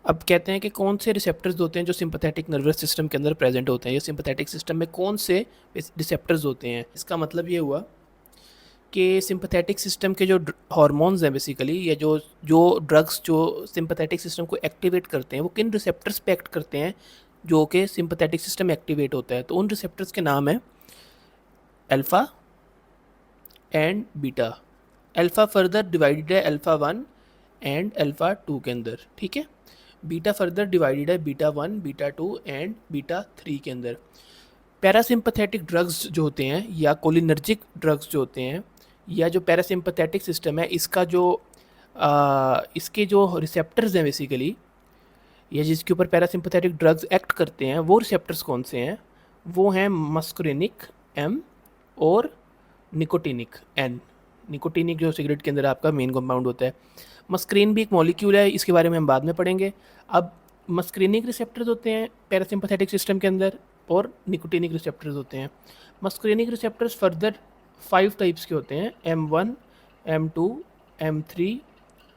अब कहते हैं कि कौन से रिसेप्टर्स होते हैं जो सिंपैथेटिक नर्वस सिस्टम के अंदर प्रेजेंट होते हैं, या सिंपैथेटिक सिस्टम में कौन से रिसेप्टर्स होते हैं। इसका मतलब ये हुआ कि सिंपैथेटिक सिस्टम के जो हार्मोन्स हैं बेसिकली, या जो जो ड्रग्स जो सिंपैथेटिक सिस्टम को एक्टिवेट करते हैं, वो किन रिसेप्टर्स पे एक्ट करते हैं जो कि सिंपैथेटिक सिस्टम एक्टिवेट होता है। तो उन रिसेप्टर्स के नाम है alpha and beta. Alpha further divided है alpha one and alpha two के अंदर, ठीक है। बीटा फर्दर डिवाइडेड है beta one, beta two and beta three के अंदर। पैरासिम्पथेटिक ड्रग्स जो होते हैं या कोलिनर्जिक ड्रग्स जो होते हैं, या जो पैरासिम्पथेटिक सिस्टम है, इसका जो इसके जो रिसेप्टर्स हैं बेसिकली, या जिसके ऊपर पैरासिम्पथेटिक ड्रग्स एक्ट करते हैं, वो रिसेप्टर्स कौन से हैं? वो हैं मस्करेनिक एम और निकोटिनिक एन। निकोटिनिक जो सिगरेट के अंदर आपका मेन कंपाउंड होता है। मस्क्रीन भी एक मॉलिक्यूल है, इसके बारे में हम बाद में पढ़ेंगे। अब मस्क्रीनिक रिसेप्टर्स होते हैं पैरासिम्पथेटिक सिस्टम के अंदर, और निकोटिनिक रिसेप्टर्स होते हैं। मस्क्रीनिक रिसेप्टर्स फर्दर 5 टाइप्स के होते हैं, M1, M2, M3,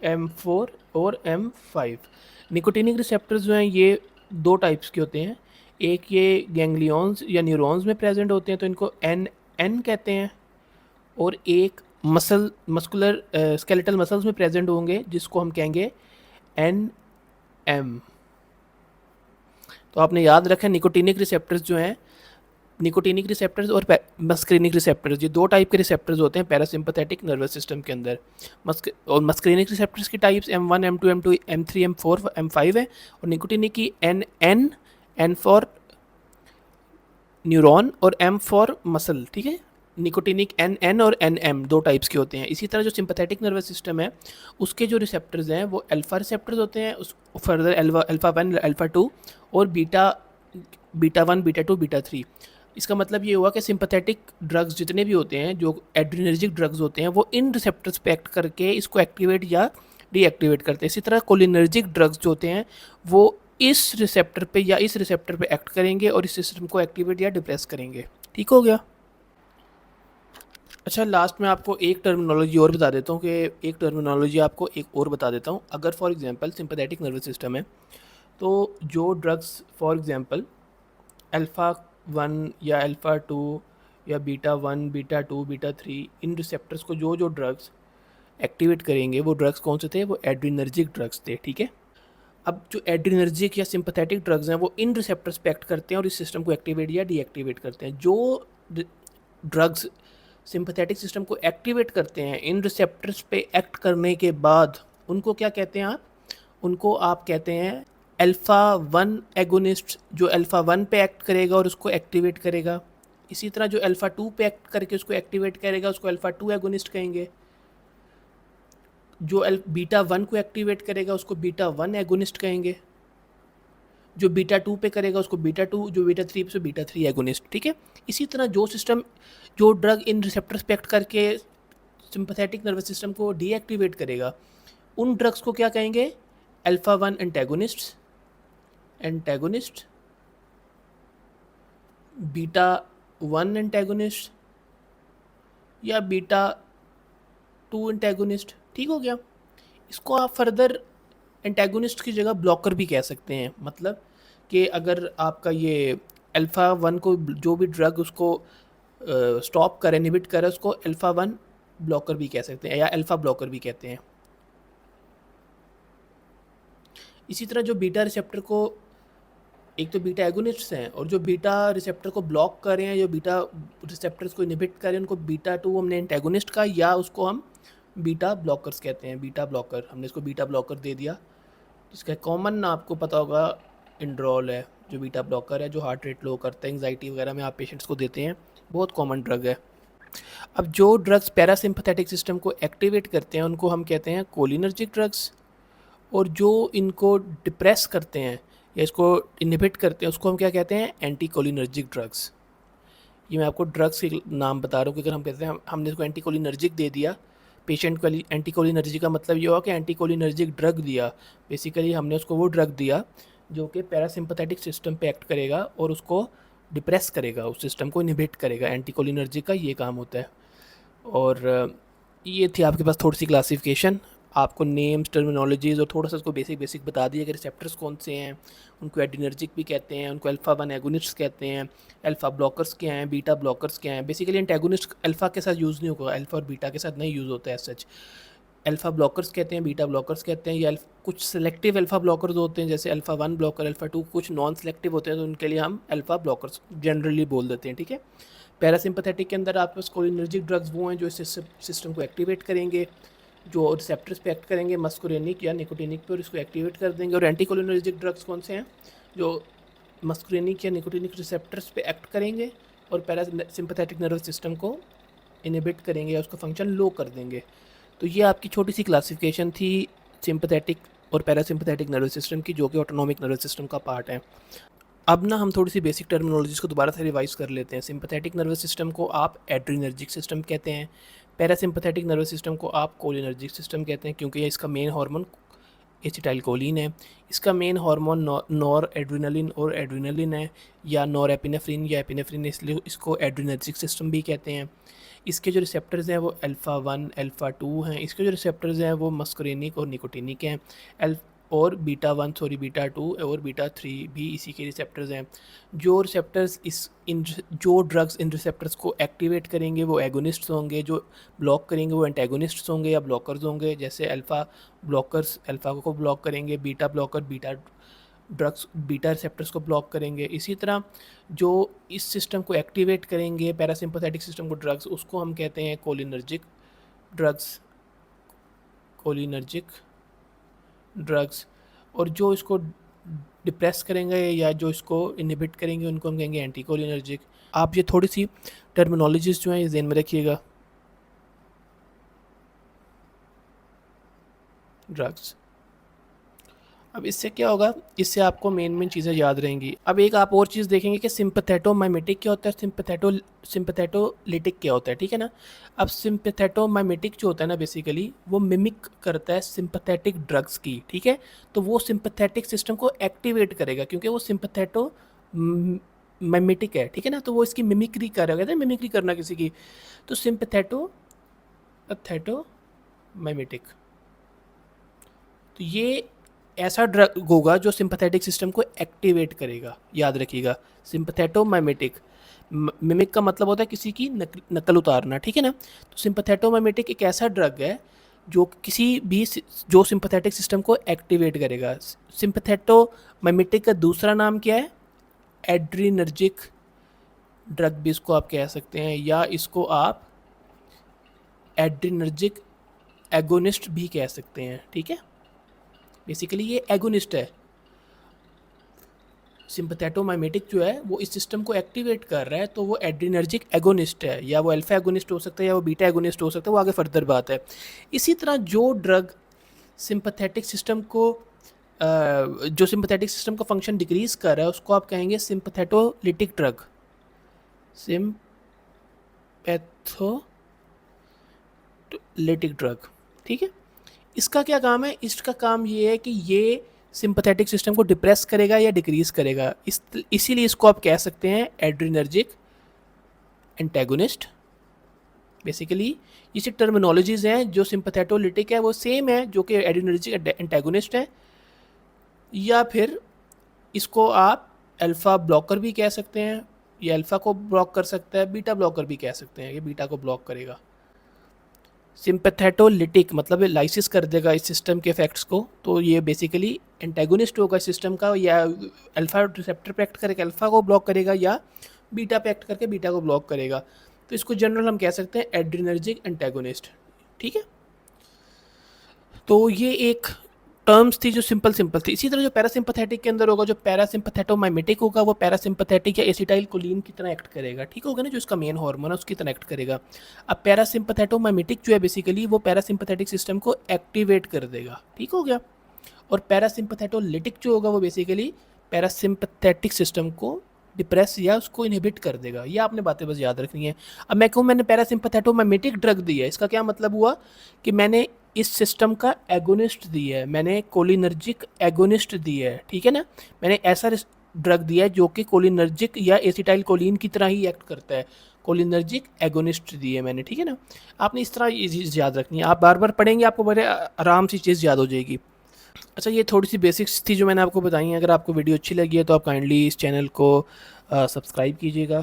M4 और M5। निकोटिनिक रिसेप्टर्स जो हैं ये 2 टाइप्स के होते हैं। एक ये गैंग्लियंस या न्यूरॉन्स में प्रेजेंट होते हैं, तो इनको एन कहते हैं। और एक मस्कुलर स्केलेटल मसल्स में प्रेजेंट होंगे, जिसको हम कहेंगे एम। तो आपने याद रखा, निकोटिनिक रिसेप्टर्स जो हैं, निकोटिनिक रिसेप्टर्स और मस्क्रीनिक रिसेप्टर्स, ये 2 टाइप के रिसेप्टर्स होते हैं पैरासिम्पथेटिक नर्वस सिस्टम के अंदर। और मस्क्रीनिक रिसेप्टर्स की types M1, M2, M2, M3, M4, M5 है। और निकोटिनिक की एन फॉर न्यूरॉन और M फॉर मसल, ठीक है। निकोटिनिक एन और एम 2 टाइप्स के होते हैं। इसी तरह जो सिंपैथेटिक नर्वस सिस्टम है, उसके जो रिसेप्टर्स हैं वो अल्फ़ा रिसेप्टर्स होते हैं, उस further alpha one, alpha two, और beta one, beta two, beta three. इसका मतलब ये हुआ कि सिंपैथेटिक ड्रग्स जितने भी होते हैं, जो एड्रिनर्जिक ड्रग्स होते हैं, वो इन रिसेप्टर्स पे एक्ट करके इसको एक्टिवेट या डीएक्टिवेट करते हैं। इसी तरह कोलिनर्जिक ड्रग्स जो होते हैं, वो इस रिसेप्टर पे या इस रिसेप्टर पे एक्ट करेंगे और इस सिस्टम को एक्टिवेट या डिप्रेस करेंगे। ठीक हो गया। अच्छा, लास्ट में आपको एक टर्मिनोलॉजी और बता देता हूँ कि एक टर्मिनोलॉजी आपको एक और बता देता हूँ। अगर for example sympathetic nervous system है, तो जो drugs for example alpha one या अल्फ़ा टू या beta one, beta two, beta three, इन रिसेप्टर्स को जो जो ड्रग्स एक्टिवेट करेंगे, वो ड्रग्स कौन से थे? वो एड्रिनर्जिक ड्रग्स थे, ठीक है। अब जो एड्रिनर्जिक या सिंपैथेटिक ड्रग्स हैं, वो इन रिसेप्टर्स पे एक्ट करते हैं और इस सिस्टम को एक्टिवेट या डीएक्टिवेट करते हैं। जो ड्रग्स सिंपैथेटिक सिस्टम को एक्टिवेट करते हैं, इन रिसेप्टर्स पे एक्ट करने के बाद उनको क्या कहते हैं आप? उनको आप कहते हैं अल्फ़ा वन एगोनिस्ट, जो अल्फ़ा वन पे एक्ट करेगा और उसको एक्टिवेट करेगा। इसी तरह जो अल्फ़ा टू पे एक्ट करके उसको एक्टिवेट करेगा, उसको अल्फ़ा टू एगोनिस्ट कहेंगे। जो बीटा वन को एक्टिवेट करेगा, उसको बीटा वन एगोनिस्ट कहेंगे। जो बीटा टू पे करेगा, उसको बीटा टू, जो बीटा थ्री पे, उसको बीटा थ्री एगोनिस्ट, ठीक है। इसी तरह जो ड्रग इन रिसेप्टर्स पे एक्ट करके सिंपैथेटिक नर्वस सिस्टम को डीएक्टिवेट करेगा, उन ड्रग्स को क्या कहेंगे? Alpha one antagonist, beta one antagonist, या बीटा टू एंटेगोनिस्ट। ठीक हो गया। इसको आप फर्दर एंटेगोनिस्ट की जगह ब्लॉकर भी कह सकते हैं। मतलब कि अगर आपका ये अल्फ़ा वन को जो भी ड्रग उसको स्टॉप करे, इनहिबिट करे, उसको अल्फ़ा वन ब्लॉकर भी कह सकते हैं, या अल्फ़ा ब्लॉकर भी कहते हैं। इसी तरह जो बीटा रिसेप्टर को, एक तो बीटा एगोनिस्ट्स हैं, और जो बीटा रिसेप्टर को ब्लॉक कर रहे हैं, जो बीटा रिसेप्टर्स को इनहिबिट कर रहे हैं, उनको बीटा टू हमने एंटेगोनिस्ट का, या उसको हम बीटा ब्लॉकर्स कहते हैं। बीटा ब्लॉकर, हमने इसको बीटा ब्लॉकर दे दिया। इसका कॉमन आपको पता होगा इंड्रॉल है, जो बीटा ब्लॉकर है, जो हार्ट रेट लो करता है, एंग्जाइटी वगैरह में आप पेशेंट्स को देते हैं, बहुत कॉमन ड्रग है। अब जो ड्रग्स पैरासिम्पैथेटिक सिस्टम को एक्टिवेट करते हैं, उनको हम कहते हैं कोलिनर्जिक ड्रग्स। और जो इनको डिप्रेस करते हैं या इसको इनहिबिट करते हैं, उसको हम क्या कहते हैं? Anti cholinergic drugs. ये मैं आपको ड्रग्स के नाम बता रहा हूँ, क्योंकि हम कहते हैं हमने इसको एंटी कोलिनर्जिक दे दिया पेशेंट को। एंटी कोलिनर्जिक का मतलब ये हुआ कि एंटी कोलिनर्जिक ड्रग दिया। बेसिकली हमने उसको वो ड्रग दिया जो कि पैरासिम्पैथेटिक सिस्टम पे एक्ट करेगा और उसको डिप्रेस करेगा, उस सिस्टम को इनहिबिट करेगा। एंटी कोलिनर्जिक का ये काम होता है। और ये थी आपके पास थोड़ी सी क्लासिफिकेशन। आपको नेम्स, टर्मिनोलॉजीज़ और थोड़ा सा उसको बेसिक बता दिया कि रिसेप्टर्स कौन से हैं, उनको एड्रीनर्जिक भी कहते हैं, उनको अल्फ़ा 1 एगोनिस्ट्स कहते हैं, अल्फ़ा ब्लॉकर्स क्या हैं, बीटा ब्लॉकर्स क्या हैं। बेसिकली एंटागोनिस्ट अल्फ़ा के साथ यूज़ नहीं होगा, अल्फ़ा और बीटा के साथ नहीं यूज़ होता है एज सच। अल्फ़ा ब्लॉकर्स कहते हैं, बीटा ब्लॉकर्स कहते हैं, या कुछ सेलेक्टिव अल्फ़ा ब्लॉकर्स होते हैं जैसे अल्फ़ा 1 ब्लॉकर, अल्फ़ा 2, कुछ नॉन सेलेक्टिव होते हैं तो उनके लिए हम अल्फ़ा ब्लॉकर्स जनरली बोल देते हैं, ठीक है। पैरासिम्पथेटिक के अंदर आपके पास कोलिनर्जिक ड्रग्स वो हैं जो इस सिस्टम को एक्टिवेट करेंगे, जो रिसेप्टर्स पे एक्ट करेंगे मस्कुरेनिक या निकोटिनिक पे, और इसको एक्टिवेट कर देंगे। और एंटीकोलिनर्जिक ड्रग्स कौन से हैं, जो मस्कुरेनिक या निकोटिनिक रिसेप्टर्स पे एक्ट करेंगे और पैरासिम्पथेटिक नर्वस सिस्टम को इनहिबिट करेंगे या उसका फंक्शन लो कर देंगे। तो ये आपकी छोटी सी क्लासिफिकेशन थी सिंपथेटिक और पैरासिम्पथेटिक नर्वस सिस्टम की, जो कि ऑटोनॉमिक नर्वस सिस्टम का पार्ट है। अब ना हम थोड़ी सी बेसिक टर्मिनोलॉजीज़ को दोबारा से रिवाइज कर लेते हैं। सिंपथेटिक नर्वस सिस्टम को आप एड्रीनर्जिक सिस्टम कहते हैं, पैरासिम्पथेटिक नर्वस सिस्टम को आप कोलिनर्जिक सिस्टम कहते हैं, क्योंकि ये इसका मेन हार्मोन एसिटाइलकोलिन है। इसका मेन हार्मोन नॉर एड्रिनलिन और एड्रिनलिन है, या नॉर एपिनेफ्रिन या एपिनेफ्रिन, इसलिए इसको एड्रीनर्जिक सिस्टम भी कहते हैं। इसके जो रिसेप्टर्स हैं वो अल्फ़ा 1 अल्फ़ा 2 हैं। इसके जो रिसेप्टर्स हैं वो मस्कुरेनिक और निकोटिनिक हैं। और बीटा 1 सॉरी बीटा 2 और बीटा 3 भी इसी के रिसेप्टर्स हैं। जो रिसेप्टर्स जो ड्रग्स इन रिसेप्टर्स को एक्टिवेट करेंगे वो एगोनिस्ट्स होंगे, जो ब्लॉक करेंगे वो एंटेगोनिस्ट्स होंगे या ब्लॉकर्स होंगे। जैसे अल्फ़ा ब्लॉकर्स अल्फ़ा को ब्लॉक करेंगे, beta blocker beta drugs beta receptors को ब्लॉक करेंगे। इसी तरह जो इस सिस्टम को एक्टिवेट करेंगे पैरासिम्पथेटिक सिस्टम को ड्रग्स, उसको हम कहते हैं कोलिनर्जिक ड्रग्स, कोलिनर्जिक ड्रग्स। और जो इसको डिप्रेस करेंगे या जो इसको इनहिबिट करेंगे उनको हम कहेंगे एंटीकोलिनर्जिक। आप ये थोड़ी सी टर्मिनोलॉजीज जो हैं ये ध्यान में रखिएगा। ड्रग्स, अब इससे क्या होगा, इससे आपको मेन चीज़ें याद रहेंगी। अब एक आप और चीज़ देखेंगे कि सिंपथेटोमाइमेटिक क्या होता है, सिंपथेटोलिटिक क्या होता है, ठीक है ना। अब सिंपथेटोमाइमेटिक जो होता है ना बेसिकली वो मिमिक करता है सिंपथेटिक ड्रग्स की, ठीक है। तो वो सिंपथेटिक सिस्टम को एक्टिवेट करेगा क्योंकि वो सिंपथेटो माइमेटिक है, ठीक है ना। तो वो इसकी मिमिक्री करेगा, मिमिक्री करना किसी की। तो सिंपथेटोमाइमेटिक, तो ये ऐसा ड्रग होगा जो सिंपथेटिक सिस्टम को एक्टिवेट करेगा, याद रखिएगा। सिंपथेटोमाइमेटिक, मिमिक का मतलब होता है किसी की नकल उतारना, ठीक है ना। तो सिंपथेटोमाइमेटिक एक ऐसा ड्रग है जो किसी भी जो सिंपथेटिक सिस्टम को एक्टिवेट करेगा। सिंपथेटोमाइमेटिक का दूसरा नाम क्या है, एड्रीनर्जिक ड्रग भी इसको आप कह सकते हैं, या इसको आप एड्रीनर्जिक एगोनिस्ट भी कह सकते हैं, ठीक है। बेसिकली ये एगोनिस्ट है। सिंपथेटोमाइमेटिक जो है वो इस सिस्टम को एक्टिवेट कर रहा है, तो वो एड्रीनर्जिक एगोनिस्ट है, या वो अल्फा एगोनिस्ट हो सकता है या वो बीटा एगोनिस्ट हो सकता है, वो आगे फर्दर बात है। इसी तरह जो ड्रग सिंपथेटिक सिस्टम को जो सिंपथेटिक सिस्टम का फंक्शन डिक्रीज कर रहा है उसको आप कहेंगे सिंपथेटोलिटिक ड्रग, सिंपैथोलिटिक ड्रग, ठीक है। इसका क्या काम है, इसका काम ये है कि ये सिंपथेटिक सिस्टम को डिप्रेस करेगा या डिक्रीज करेगा, इसीलिए इसको आप कह सकते हैं एड्रीनर्जिक एंटेगोनिस्ट। बेसिकली ये सिर्फ टर्मिनोलॉजीज हैं, जो सिंपथेटोलिटिक है वो सेम है जो कि एड्रीनर्जिक एंटेगोनिस्ट है, या फिर इसको आप अल्फ़ा ब्लॉकर भी कह सकते हैं, ये अल्फ़ा को ब्लॉक कर सकता है, बीटा ब्लॉकर भी कह सकते हैं, ये बीटा को ब्लॉक करेगा। सिंपैथोलिटिक मतलब लाइसिस कर देगा इस सिस्टम के इफेक्ट्स को, तो ये बेसिकली एंटेगोनिस्ट होगा सिस्टम का, या अल्फ़ा रिसेप्टर पे एक्ट करके अल्फ़ा को ब्लॉक करेगा या बीटा पे एक्ट करके बीटा को ब्लॉक करेगा। तो इसको जनरल हम कह सकते हैं एड्रीनर्जिक एंटेगोनिस्ट, ठीक है। तो ये एक टर्म्स थी जो सिंपल थी। इसी तरह जो पैरासिम्पथेटिक के अंदर होगा, जो पैरासिम्पथेटोमाइमेटिक होगा वो पैरासिम्पथेटिक या एसिटाइलकोलिन की तरह एक्ट करेगा, ठीक होगा ना, जो इसका मेन हार्मोन है उसकी तरह एक्ट करेगा। अब पैरासिम्पथेटोमाइमेटिक जो है बेसिकली वो पैरासिम्पथेटिक सिस्टम को एक्टिवेट कर देगा, ठीक हो गया। और पैरासिम्पथेटोलिटिक जो होगा वो बेसिकली पैरासिम्पथेटिक सिस्टम को डिप्रेस या उसको इनहिबिट कर देगा। ये आपने बातें बस याद रखनी है। अब मैं कहूँ मैंने पैरासिम्पथेटोमाइमेटिक ड्रग दी है, इसका क्या मतलब हुआ कि मैंने इस सिस्टम का एगोनिस्ट दी है, मैंने कोलिनर्जिक एगोनिस्ट दी है, ठीक है ना। मैंने ऐसा ड्रग दिया है जो कि कोलिनर्जिक या एसिटाइलकोलिन की तरह ही एक्ट करता है। कोलिनर्जिक एगोनिस्ट दी है मैंने, ठीक है ना। आपने इस तरह ये चीज़ याद रखनी है, आप बार बार पढ़ेंगे आपको बड़े आराम से चीज़ याद हो जाएगी। अच्छा, ये थोड़ी सी बेसिक्स थी जो मैंने आपको बताई हैं। अगर आपको वीडियो अच्छी लगी है तो आप काइंडली इस चैनल को सब्सक्राइब कीजिएगा।